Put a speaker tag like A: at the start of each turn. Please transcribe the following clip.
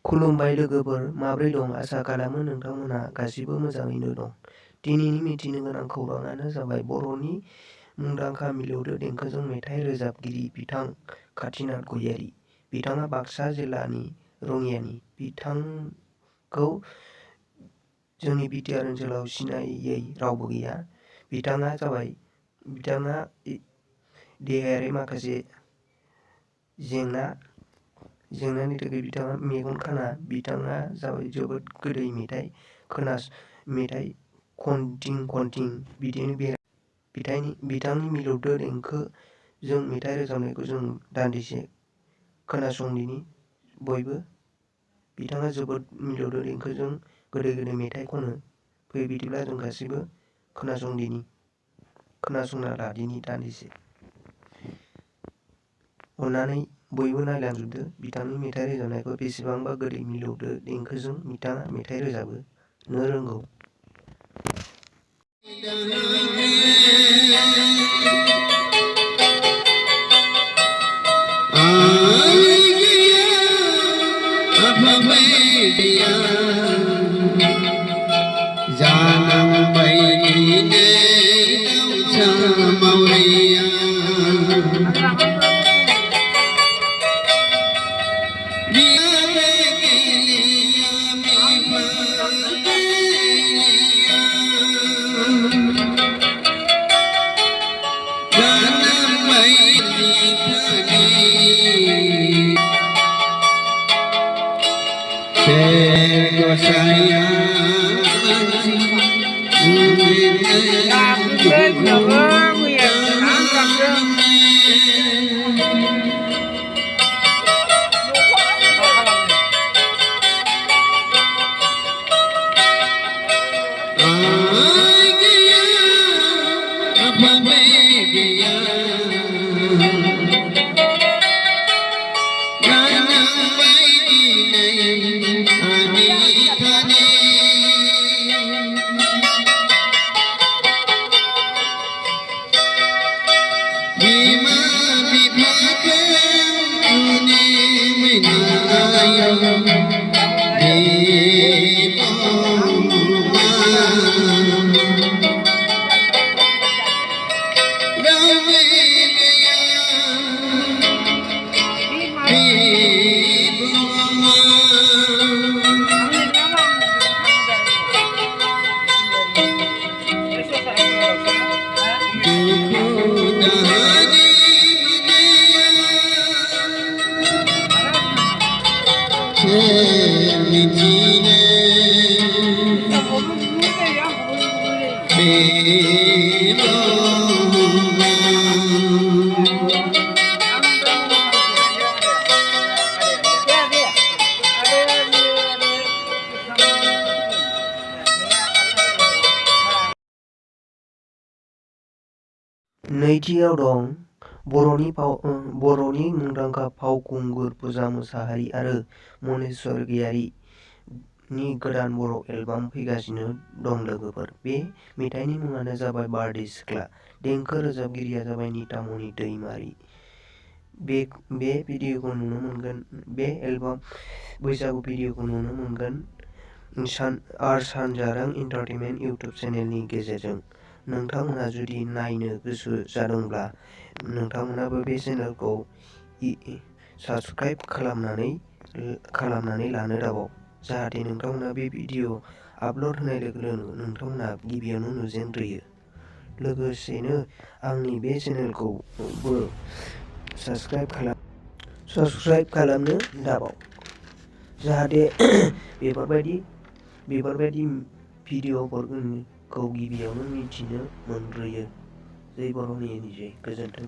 A: खुलुमबाय लोगोफोर, माब्रै दं? आसा खालामो नोंथांमोनहा गासिबो मोजाङैनो दं। दिनैनि मिथिनो गोनां खौराङानो जाबाय बर'नि मुंदांखा मिलौदो देंखोजों मेथाइ रोजाबगिरि बिथां काथिनाथ गयारी। बिथाङा बाक्सा जिल्लानि रङियानि। बिथांखौ जोंनि बिटिआर ओनसोलाव सिनायै रावबो गैया। बिथाङा देहायारि माखासे जेंनानि थाखाय बिथाङा मेगन खाना। बिथाङा जाबाय जोबोद गोदै मेथाइ खनथिं बिदिनो बिथांनि मिलौदो देंखोजों मेथाइ रोजाबनायखौ जों दान्दिसे खोनासंदिनि बयबो। बिथाङा जोबोद मिलौदो देंखोजों गोदै मेथाइ खनो। फै बिदिब्ला जों गासिबो खोनासंना लादिनि दान्दिसे। अन्नानै बयबो नायलांजोबदो बिथांनि मेथाइ रोजाबनायखौ, बेसेबांबा गोदै मिलौदो देंखोजों बिथाङा मेथाइ रोजाबनो रोंगौ। नैथियाव दं बर'नि मुंदांखा फावखुंगुर फुजा मुसाहारि आरो मनेश स्वरगियारिनि गोदान बर' एलबाम फैगासिनो दं लोगोफोर। बे मेथाइनि मुङानो जाबाय बारदै सिख्ला। देंखो रोजाबगिरिया जाबाय नितामनि दैमारि। बे बैसागु भिडिअखौ नुनो मोनगोन आर सानजारां एन्टारटेनमेन्ट इउटुब चेनेलनि गेजेरजों। नोंथांमोनहा जुदि नायनो गोसो जादोंब्ला नोंथांमोनाबो बे चेनेलखौ साबस्क्राइब खालामनानै लानो दाबाव, जाहाथे नोंथांमोना बे भिडिअ आपल'ड होनाय लोगो लोगो नोंथांमोना गिबियावनो नुजेनग्रोयो। लोगोसेनो आंनि बे चेनेलखौबो साबस्क्राइब खालामनो दाबाव, जाहाथे बेफोरबायदि भिडिअफोरखौ गिबियावनो मिथिनो मोनग्रोयो। जै बर'नि जै गोजोन्थों।